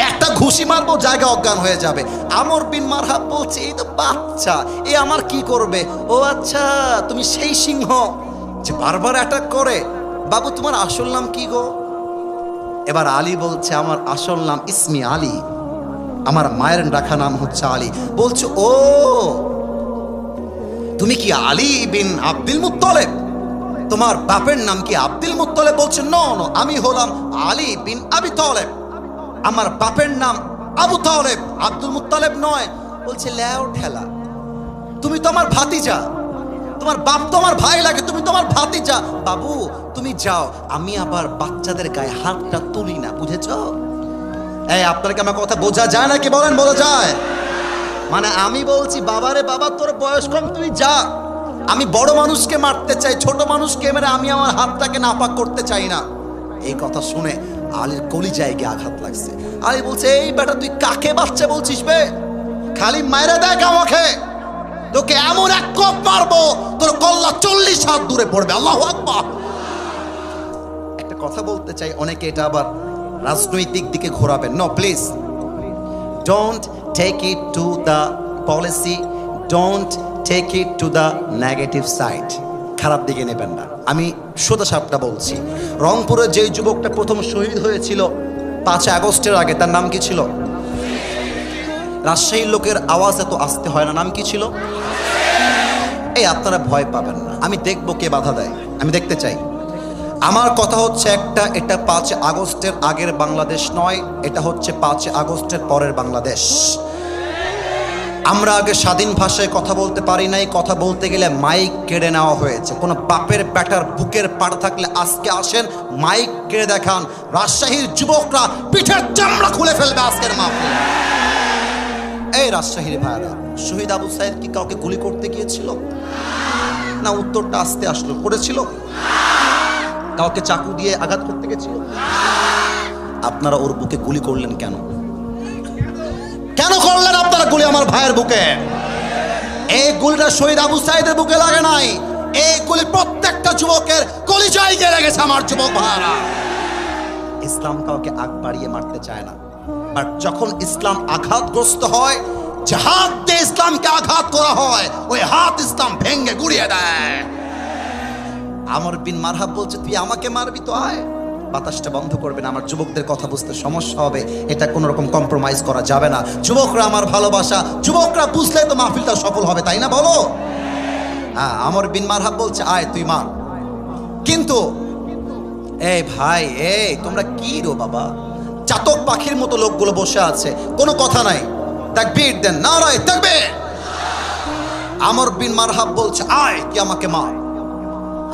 একটা ঘুষি মারবো জায়গা অজ্ঞান হয়ে যাবে। আমর বিন মারহাব বলছে এই তো বাচ্চা, এ আমার কি করবে? ও আচ্ছা তুমি সেই সিংহ যে বারবার অ্যাটাক করে। বাবু তোমার আসল নাম কি গো? এবার আলী বলছে আমার আসল নাম ইসমি আলী, আমার মায়ের রাখা নাম হচ্ছে আলী। বলছে ও তুমি কি আলী বিন আব্দুল মুত্তালিব? তোমার বাপের নাম কি আব্দুল মুত্তালিব? বলছে নো নো, আমি হলাম আলী বিন আবি তালেব, আমার বাপের নাম আবু তালেব, আব্দুল মুত্তালিব নয়। বলছে লেও ঠেলা, তুমি তো আমার ভাতিজা, তোমার বাপ তো আমার ভাই লাগে, তুমি তো আমার ভাতিজা। বাবু তুমি যাও, আমি আবার বাচ্চাদের গায়ে হাতটা তুলি না, বুঝেছ? এই আপনাকে আমার কথা বোঝা যায় নাকি বলেন? বোঝা যায়? মানে আমি বলছি বাবারে বাবা তোর বয়স কম, তুই যা, আমি বড় মানুষকে মারতে চাই, ছোট মানুষকে মেরে আমি আমার হাতটাকে নাপাক করতে চাই না। এই কথা শুনে আলীর কলিজায় গিয়ে আঘাত লাগছে। আলী বলছে এই বেটা তুই কাকে বাচ্চা বলছিস বে? খালি মাইরা দেখ আমাকে, তোকে এমন এক কোপ মারবো তোর কল্লা 40 হাত দূরে পড়বে। আল্লাহু আকবার। একটা কথা বলতে চাই, অনেকে এটা আবার রাজনৈতিক দিকে ঘোরাবেন। No please, don't take it to the policy, don't take it to the negative side, খারাপ দিকে নেবেন না। আমি সোজা সাপটা বলছি, রংপুরে যে যুবকটা প্রথম শহীদ হয়েছিল 5 আগস্টের আগে, তার নাম কি ছিল? রাজশাহীর লোকের আওয়াজ এত আসতে হয় না, নাম কি ছিল? এই আপনারা ভয় পাবেন না, আমি দেখবো কে বাধা দেয়, আমি দেখতে চাই। আমার কথা হচ্ছে একটা, এটা 5 আগস্টের আগের বাংলাদেশ নয়, এটা হচ্ছে 5 আগস্টের পরের বাংলাদেশ। আমরা আগে স্বাধীন ভাষায় কথা বলতে পারি নাই, কথা বলতে গেলে মাইক কেড়ে নেওয়া হয়েছে। কোনো বাপের ব্যাটার বুকের পাড়া থাকলে আজকে আসেন, মাইক কেড়ে দেখান, রাজশাহীর যুবকরা পিঠের চামড়া খুলে ফেলবে আজকের মাহফিলে। এই রাজশাহীর ভাইরা, শহীদ আবু সাইদ কি কাউকে গুলি করতে গিয়েছিল? না, উত্তরটা আসতে আসলো, করেছিল? কাউকে চাকু দিয়ে আঘাত করতে গেছিল? আপনারা ওর বুকে গুলি করলেন কেন? কেন করলেন আপনারা গুলি আমার ভাইয়ের বুকে? এই গুলিটা শহীদ আবু সাইদের বুকে লাগে নাই, এই গুলি প্রত্যেকটা যুবকের কলিজায় গিয়ে লেগেছে আমার যুবক ভাইরা। ইসলাম কাউকে আগ বাড়িয়ে মারতে চায় না, আর যখন ইসলাম আঘাতগ্রস্ত হয়, যে হাত দিয়ে ইসলামকে আঘাত করা হয়, ওই হাত ইসলাম ভেঙে গুড়িয়ে দেয়। আমর বিন মারহাব বলছে তুই আমাকে মারবি তো আয়। বাতাসটা বন্ধ করবেন, আমার যুবকদের কথা বুঝতে সমস্যা হবে, এটা কোনো রকম কম্প্রোমাইজ করা যাবে না। যুবকরা আমার ভালোবাসা, যুবকরা বুঝলে তো মাহফিলটা সফল হবে, তাই না বলো? হ্যাঁ, আমর বিন মারহাব বলছে আয় তুই মার। কিন্তু এই ভাই, এই তোমরা কি রো বাবা, চাতক পাখির মতো লোকগুলো বসে আছে, কোনো কথা নাই, তাকবীর দেন, নারায়ে তাকবীর। আমর বিন মারহাব বলছে আয় তুই আমাকে মার।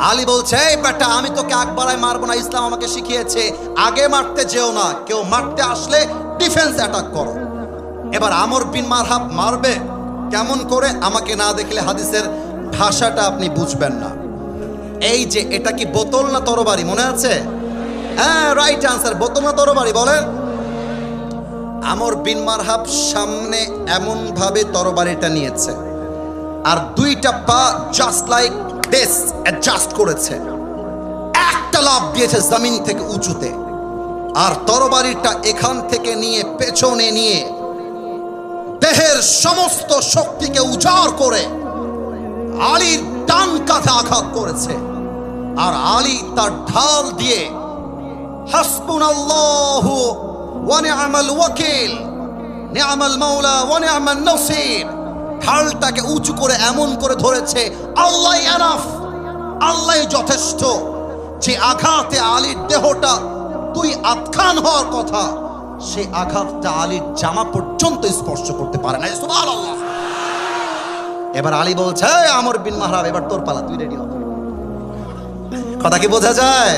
আলী বলছে এই বেটা আমি তোকে একবারায় মারবো না, ইসলাম আমাকে শিখিয়েছে আগে মারতে যেও না, কেউ মারতে আসলে ডিফেন্স অ্যাটাক করো। এবার আমর বিন মারহাব মারবে কেমন করে, আমাকে না দেখলে হাদিসের ভাষাটা আপনি বুঝবেন না। এই যে এটা কি বোতল না তরবারি, মনে আছে? হ্যাঁ, রাইট আনসার, বোতল না তরবারি বলেন। আমর বিন মারহাব সামনে এমন ভাবে তরবারিটা নিয়েছে, আর দুইটা পা জাস্ট লাইক দিস অ্যাডজাস্ট করেছে, একটা লাফ দিয়েছে জমিন থেকে উঁচুতে, আর তরবারিটা এখান থেকে নিয়ে পেছনে নিয়ে দেহের সমস্ত শক্তিকে উজাড় করে আলীর ডান কাঁধে আঘাত করেছে। আর আলী তার ঢাল দিয়ে হাসবুনাল্লাহু ওয়া নি'মাল ওয়াকিল, নি'মাল মাওলা ওয়া নি'মান নাসির। ঢালটাকে উঁচু করে এমন করে ধরেছে, আল্লাহই এনাফ, আল্লাহই যথেষ্ট। যে আঘাতে আলীর দেহটা দুই আধখান হওয়ার কথা, সেই আঘাতটা আলীর জামা পর্যন্ত স্পর্শ করতে পারে না। সুবহানাল্লাহ। এবার আলী বলছে, আমর বিন মাহরাব, এবার তোর পালা, তুই রেডি হ। কথা কি বোঝা যায়?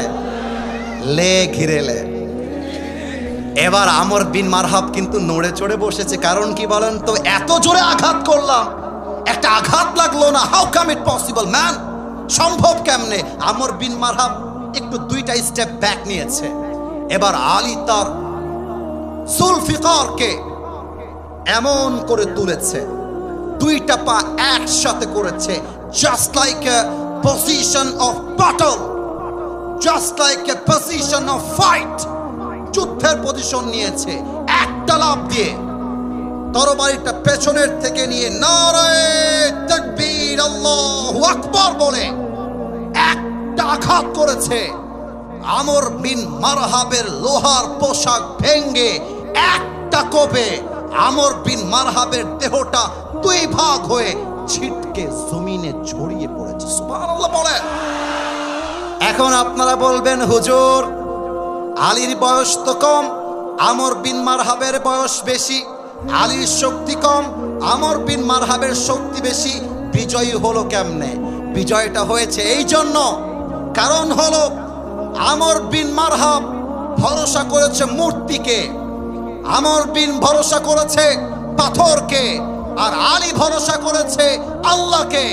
লে ঘিরে লে। এবার আমর বিন মারহাব কিন্তু নড়ে চড়ে বসেছে। কারণ কি বলেন তো? এত জোরে আঘাত করলাম, একটা আঘাত লাগলো না। How come it possible man? সম্ভব কেমনে? আমর বিন মারহাব একটু দুইটা স্টেপ ব্যাক নিয়েছে। এবার আলী তার সুলফিকারকে এমন করে তুলেছে, দুইটা পা একসাথে করেছে, just like a position of battle, just like a position of fight. যুদ্ধের পজিশন নিয়েছে। একটা লাফ দিয়ে তরবারিটা পেছনের থেকে নিয়ে নারায়ে তাকবীর, আল্লাহু আকবার বলে একটা আঘাত করেছে। আমর বিন মারহাবের লোহার পোশাক ভেঙ্গে একটা কোপে আমর বিন মারহাবের দেহটা দুই ভাগ হয়ে ছিটকে জমিনে ছড়িয়ে পড়েছে। সুবহানাল্লাহ বলে। এখন আপনারা বলবেন, হুজুর আলীর বয়স তো কম, আমর বিন মারহাবের বয়স বেশি, আলীর শক্তি কম, আমর বিন মারহাবের শক্তি বেশি, বিজয়ী হলো কেমনে? বিজয়টা হয়েছে এই জন্য, কারণ হলো আমর বিন মারহাব ভরসা করেছে মূর্তিকে, আমর বিন ভরসা করেছে পাথরকে, আর আলী ভরসা করেছে আল্লাহকে।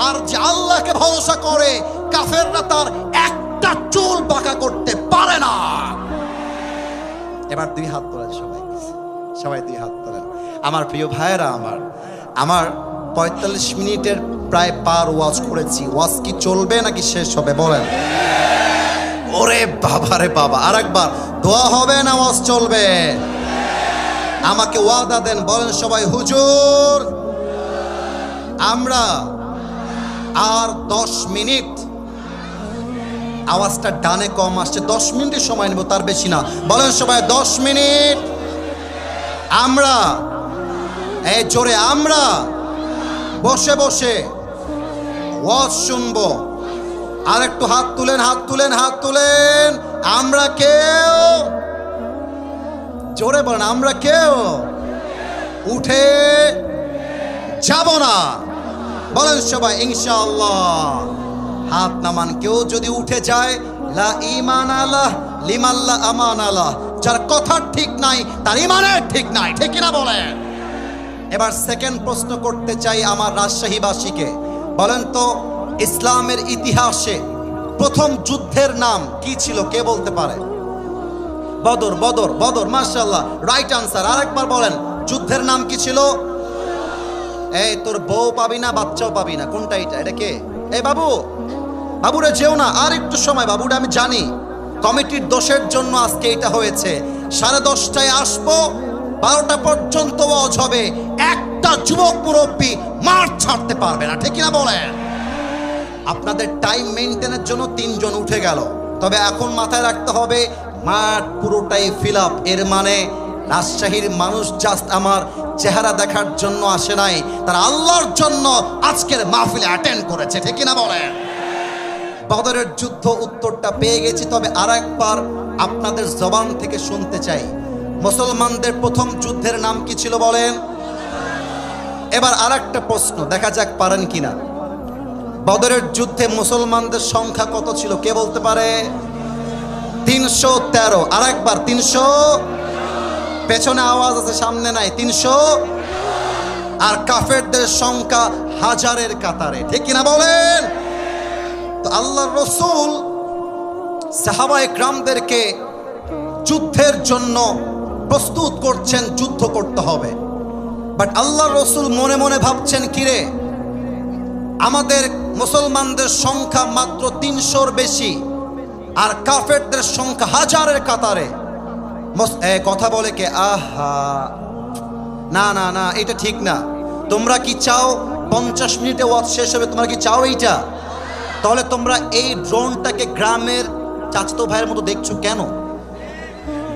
আর যে আল্লাহকে ভরসা করে, কাফেররা তার একটা চুল বাঁকা করতে পারে না। এবার দুই হাত তোলেন সবাই, সবাই দুই হাত তোলেন। আমার প্রিয় ভাইয়েরা, আমার 45 মিনিটের প্রায় পার ওয়াজ করেছি। ওয়াজ কি চলবে নাকি শেষ হবে বলেন? ওরে বাবা রে বাবা, আরেকবার দোয়া হবে না ওয়াজ চলবে? আমাকে ওয়াদা দেন, বলেন সবাই, হুজুর আমরা আর 10 মিনিট, আওয়াজটা ডানে কম আসছে, 10 মিনিটের সময় নেব, তার বেশি না। বলেন সবাই 10 মিনিট আমরা, এই জোরে, আমরা বসে বসে ওয়াজ শুনবো। আর একটু হাত তুলেন, হাত তুলেন, হাত তুলেন। আমরা কেউ, জোরে বলেন, আমরা কেউ উঠে যাব না। বলেন সবাই ইনশাআল্লাহ। হাত নামান। কেউ যদি উঠে যায়, লা ঈমান আলাহ লিমান লা আমান আলাহ, যার কথা ঠিক নাই তার ঈমানের ঠিক নাই, ঠিক কিনা বলেন? এবার সেকেন্ড প্রশ্ন করতে চাই আমার রাজশাহীবাসীকে। বলেন তো, ইসলামের ইতিহাসে প্রথম যুদ্ধের নাম কি ছিল? কে বলতে পারে? বদর, বদর, বদর, মাশাআল্লাহ, রাইট আনসার। আরেকবার বলেন, যুদ্ধের নাম কি ছিল? এই তোর বউ পাবি না, বাচ্চাও পাবি না, কোনটা এটা? এটা কে? এই বাবু, বাবুরে যেও না, আর একটু সময়। বাবুরা আমি জানি কমিটির দোষের জন্য আজকে এটা হয়েছে। 10:30টায় আসবো, 12টা পর্যন্ত ওয়াজ হবে। একটা যুবক মুরব্বী মাঠ ছাড়তে পারবে না, ঠিক কিনা বলেন? আপনাদের টাইম মেইনটেনের জন্য 3 জন উঠে গেল, তবে এখন মাথায় রাখতে হবে মাঠ পুরোটাই ফিল আপ। এর মানে রাজশাহীর মানুষ জাস্ট আমার চেহারা দেখার জন্য আসে নাই, তারা আল্লাহর জন্য আজকের মাহফিলে অ্যাটেন্ড করেছে, ঠিক কিনা বলেন? বদরের যুদ্ধ উত্তরটা পেয়ে গেছি, তবে আরেকবার আপনাদের জবান থেকে শুনতে চাই, মুসলমানদের প্রথম যুদ্ধের নাম কি ছিল বলেন? এবার আরেকটা প্রশ্ন, দেখা যাক পারেন কিনা। বদরের যুদ্ধে মুসলমানদের সংখ্যা কত ছিল? কে বলতে পারে? 313। আরেকবার 300, পেছনে আওয়াজ আছে সামনে নাই, 300। আর কাফেরদের সংখ্যা হাজারের কাতারে, ঠিক কিনা বলেন? তো আল্লাহর রাসূল সাহাবায়ে কেরামদেরকে যুদ্ধের জন্য প্রস্তুত করছেন, যুদ্ধ করতে হবে। বাট আল্লাহর রাসূল মনে মনে ভাবছেন, কিরে আমাদের মুসলমানদের সংখ্যা মাত্র 300-র বেশি, আর কাফেরদের সংখ্যা হাজারের কাতারে। কথা বলে কে? আহা, না না না, এটা ঠিক না। তোমরা কি চাও 50 মিনিটে ওয়াজ শেষ হবে? তোমরা কি চাও এইটা? তাহলে তোমরা এই ড্রোনটাকে গ্রামের চাচাতো ভাইয়ের মতো দেখছো কেন?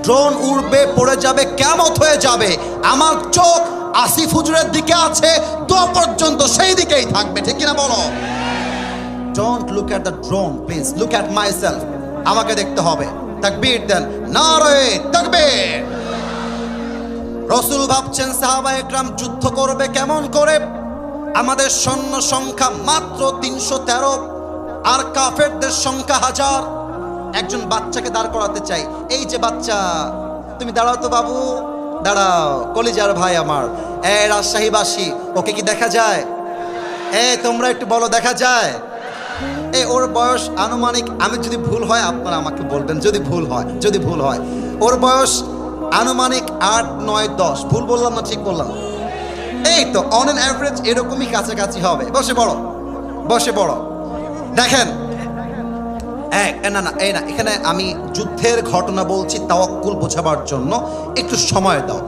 ড্রোন উড়বে, পড়ে যাবে, কিয়ামত হয়ে যাবে, আমার চোখ আসিফ হুজুরের দিকে আছে, দোয়া পর্যন্ত সেই দিকেই থাকবে, ঠিক কিনা বলো? Don't look at the drone, please look at myself. আমাকে দেখতে হবে। তাকবীর দেন, নারে তাকবীর। রাসূল ভাবছেন সাহাবায়ে একরাম যুদ্ধ করবে কেমন করে? আমাদের সৈন্য সংখ্যা মাত্র 313, আর কাফেরদের সংখ্যা 1000। একজন বাচ্চাকে দাঁড় করাতে চাই। এই যে বাচ্চা, তুমি দাঁড়াও তো বাবু, দাঁড়াও, কলিজার ভাই আমার। রাজশাহীবাসী, ওকে কি দেখা যায়? তোমরা একটু বলো, দেখা যায়? ওর বয়স আনুমানিক, আমি যদি ভুল হয় আপনারা আমাকে বলবেন, যদি ভুল হয়, ওর বয়স আনুমানিক 8, 9, 10। ভুল বললাম না ঠিক বললাম? এই তো অন অ্যান অ্যাভারেজ এরকমই কাছাকাছি হবে। বসে পড়ো। দেখেন, না, এখানে আমি যুদ্ধের ঘটনা বলছি তাওয়াক্কুল বোঝাবার জন্য, একটু সময় দাও।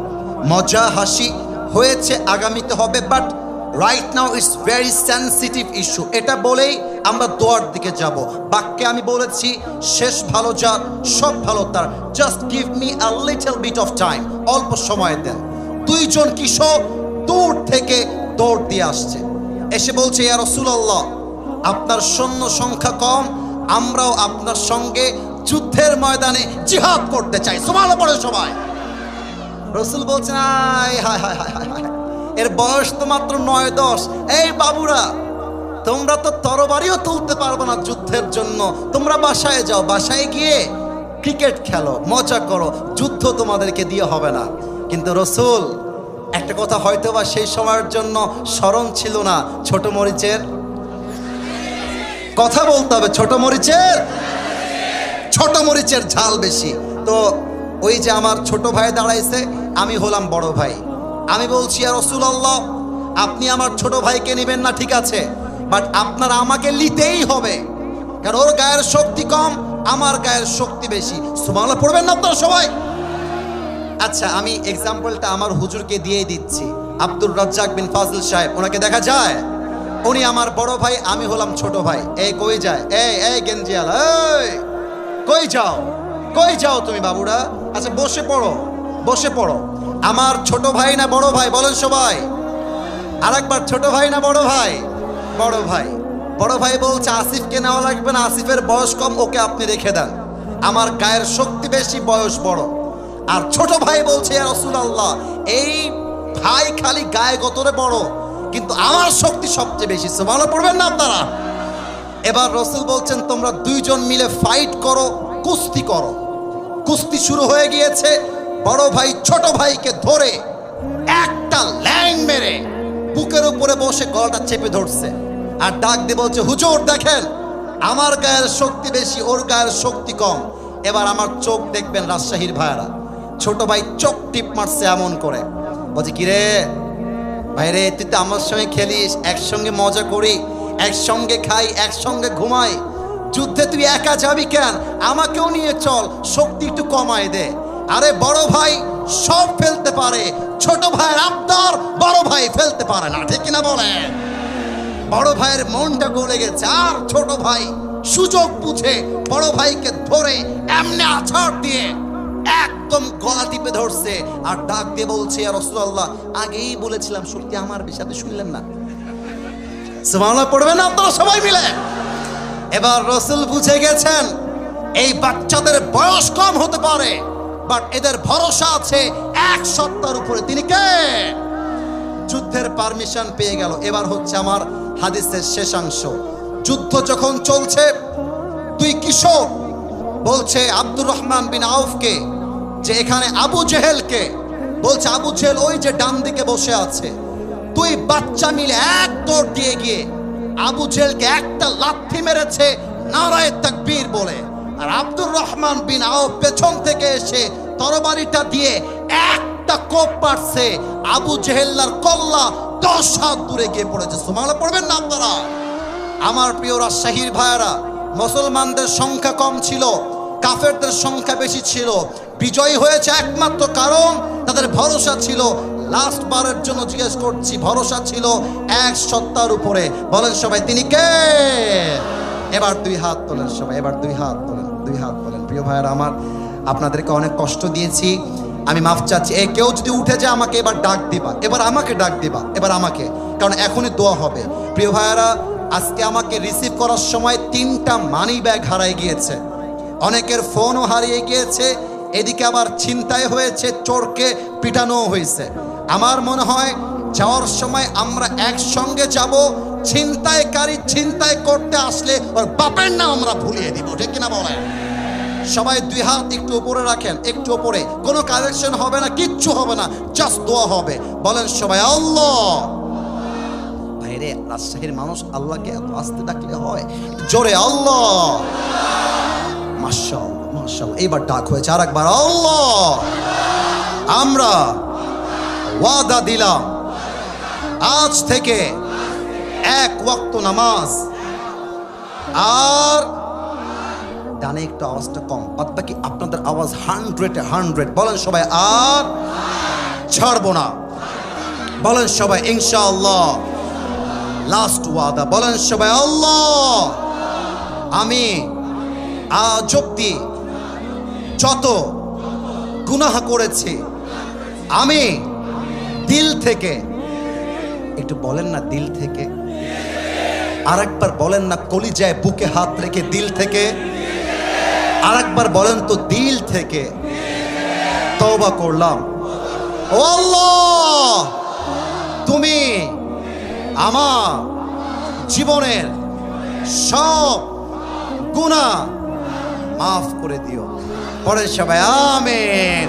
মজা হাসি হয়েছে, আগামীতে হবে, but right now it's very sensitive issue. এটা বলেই আমরা দোয়ার দিকে যাব। বাক্যে আমি বলেছি, শেষ ভালো যার, সব ভালো তার, just give me a little bit of time, অল্প সময় দেন। 2 জন কিশোর দূর থেকে দৌড় দিয়ে আসছে, এসে বলছে, ইয়া রাসূলুল্লাহ, আপনার সৈন্য সংখ্যা কম, আমরাও আপনার সঙ্গে যুদ্ধের ময়দানে জিহাদ করতে চাই। সুবহানাল্লাহ পড়ে সবাই। রাসূল বলছেন, হায়, এর বয়স তো মাত্র 9-10। এই বাবুরা, তোমরা তো তরবারিও তুলতে পারবে না যুদ্ধের জন্য, তোমরা বাসায় যাও, বাসায় গিয়ে ক্রিকেট খেলো, মজা করো, যুদ্ধ তোমাদেরকে দিয়ে হবে না। কিন্তু রাসূল একটা কথা হয়তোবা সেই সময়ের জন্য স্মরণ ছিল না, ছোট মরিচের কথা বলতে হবে, ছোট মরিচের ঝাল বেশি। তো ওই যে আমার ছোট ভাই দাঁড়াইছে, আমি হলাম বড় ভাই। আমি বলছি, ইয়া রাসূলুল্লাহ, আপনি আমার ছোট ভাইকে নেবেন না ঠিক আছে, বাট আপনার আমাকে নিতেই হবে, কারণ ওর গায়ের শক্তি কম, আমার গায়ের শক্তি বেশি। সুবহানাল্লাহ পড়বেন না আপনারা সবাই? আচ্ছা, আমি এক্সাম্পলটা আমার হুজুরকে দিয়েই দিচ্ছি। আব্দুর রাজ্জাক বিন ফাজল সাহেব, ওনাকে দেখা যায়? উনি আমার বড় ভাই, আমি হলাম ছোট ভাই। কই যায়? গেঞ্জিয়াল, কই যাও তুমি বাবুরা? আচ্ছা বসে পড়ো। আমার ছোট ভাই না বড় ভাই বলেন সবাই? আরেকবার, ছোট ভাই না বড় ভাই? বড় ভাই বলছে, আসিফকে নেওয়া লাগবে না, আসিফের বয়স কম, ওকে আপনি রেখে দেন, আমার গায়ের শক্তি বেশি, বয়স বড়। আর ছোট ভাই বলছে, ইয়া রাসূলুল্লাহ, এই ভাই খালি গায়ে গতরে বড়, কিন্তু আমার শক্তি সবচেয়ে বেশি। সুবহানাল্লাহ পড়বেন না আপনারা? এবার রাসূল বলছেন, তোমরা 2 জন মিলে ফাইট করো, কুস্তি করো। কুস্তি শুরু হয়ে গিয়েছে। বড় ভাই ছোট ভাইকে ধরে একটা ল্যাং মেরে বুকের উপরে বসে গলাটা চেপে ধরছে, আর ডাক দিয়ে বলছে, হুজুর দেখেন, আমার গায়ের শক্তি বেশি, ওর গায়ের শক্তি কম। এবার আমার চোখ দেখবেন রাজশাহীর ভাইরা, ছোট ভাই চোখ টিপ মারছে এমন করে, বলছে, কিরে ভাইরে, তুই তো আমার সঙ্গে খেলিস, একসঙ্গে মজা করি, একসঙ্গে খাই, একসঙ্গে ঘুমাই, যুদ্ধে তুই একা যাবি কেন? আমাকেও নিয়ে চল, শক্তি একটু কমায় দে। আরে বড় ভাই সব ফেলতে পারে, ছোট ভাইয়ের আবদার বড় ভাই ফেলতে পারে না, ঠিক কিনা বলেন? বড় ভাইয়ের মনটা গলে গেছে, আর ছোট ভাই সুযোগ বুঝে বড় ভাইকে ধরে এমনি আছাড় দিয়ে একদম গলা টিপে ধরছে, আর ডাক দিয়ে বলছে, ইয়া রাসূলুল্লাহ, আগেই বলেছিলাম শক্তি আমার বেশি, আপনি শুনলেন না? সুবহানাল্লাহ পড়বেন না আপনারা সবাই মিলে? এবার রাসূল বুঝে গেছেন, এই বাচ্চাদের বয়স কম হতে পারে, বাট এদের ভরসা আছে এক সত্তার উপরে। তিনি কে? যুদ্ধের পারমিশন পেয়ে গেল। এবার হচ্ছে আমার হাদিসের শেষাংশ। যুদ্ধ যখন চলছে, 2 কিশোর বলছে আব্দুর রহমান বিন আউফকে যে এখানে আবু জেহেলকে, বলছে, আবু জেহেল ওই যে ডান দিকে বসে আছে। 2 বাচ্চা মিলে এক দৌড় দিয়ে গিয়ে আবু জেহেলকে একটা লাথি মেরেছে নারায়ে তাকবীর বলে, আর আব্দুর রহমান বিন আউফ পেছন থেকে এসে তরবারিটা দিয়ে একটা কোপ পারছে, আবু জেহেলের কল্লা 10 হাত দূরে গিয়ে পড়েছে। সুবহানাল্লাহ পড়বেন না আপনারা? আমার প্রিয় রাজশাহীর ভাইয়েরা, মুসলমানদের সংখ্যা কম ছিল, কাফেরদের সংখ্যা বেশি ছিল। বিজয়ী হয়েছে একমাত্র কারণ তাদের ভরসা ছিল, লাস্ট বারের জন্য জিজ্ঞেস করছি, ভরসা ছিল এক সত্তার উপরে। বলেন সবাই, তিনি কে? এবার 2 হাত তোলেন সবাই, এবার 2 হাত তোলেন, 2 হাত তোলেন। প্রিয় ভাইয়েরা আমার, আপনাদেরকে অনেক কষ্ট দিয়েছি, আমি মাফ চাচ্ছি। কেউ যদি উঠে যায় আমাকে এবার ডাক দিবা, এবার আমাকে ডাক দিবা, এবার আমাকে, কারণ এখনই দোয়া হবে। প্রিয় ভাইয়ারা, আজকে আমাকে রিসিভ করার সময় 3টা মানি ব্যাগ হারিয়ে গিয়েছে, অনেকের ফোনও হারিয়ে গিয়েছে, এদিকে আবার ছিনতাই হয়েছে, চোরকে পিটানো হয়েছে। আমার মনে হয় যাওয়ার সময় আমরা একসঙ্গে যাব, ছিনতাইকারী ছিনতাই করতে আসলে ওর বাপের নাম আমরা ভুলিয়ে দিব, ঠিক কিনা বলেন? সবাই 2 হাত একটু উপরে রাখেন, একটু উপরে, কোনো কালেকশন হবে না, কিচ্ছু হবে না, জাস্ট দোয়া হবে। বলেন সবাই আল্লাহ। ভাইরে, রাজশাহীর মানুষ আল্লাহকে এত আস্তে ডাকলে হয়? জোরে আল্লাহ। মাশাআল্লাহ, মাশাআল্লাহ। এবার ডাক হয়েছে, আর একবার আল্লাহ। আমরা ওয়াদা দিলাম আজ থেকে 1 ওয়াক্ত নামাজ, আর ডানে একটু আওয়াজটা কম, বাদ বাকি আপনাদের আওয়াজ 100-এ 100। বলেন সবাই আর ছাড়বো না। বলেন সবাই ইনশাআল্লাহ। লাস্ট ওয়াদা, বলেন সবাই আল্লাহ। আমি আজ অব্দি যত গুনাহ করেছি, আমি দিল থেকে, একটু বলেন না দিল থেকে, আরেকবার বলেন না কলিজায় বুকে হাত রেখে দিল থেকে, আরেকবার বলেন তো দিল থেকে তওবা করলাম। ও আল্লাহ, তুমি আমার জীবনের সব গুনাহ মাফ করে দিও। পরে সবাই আমিন।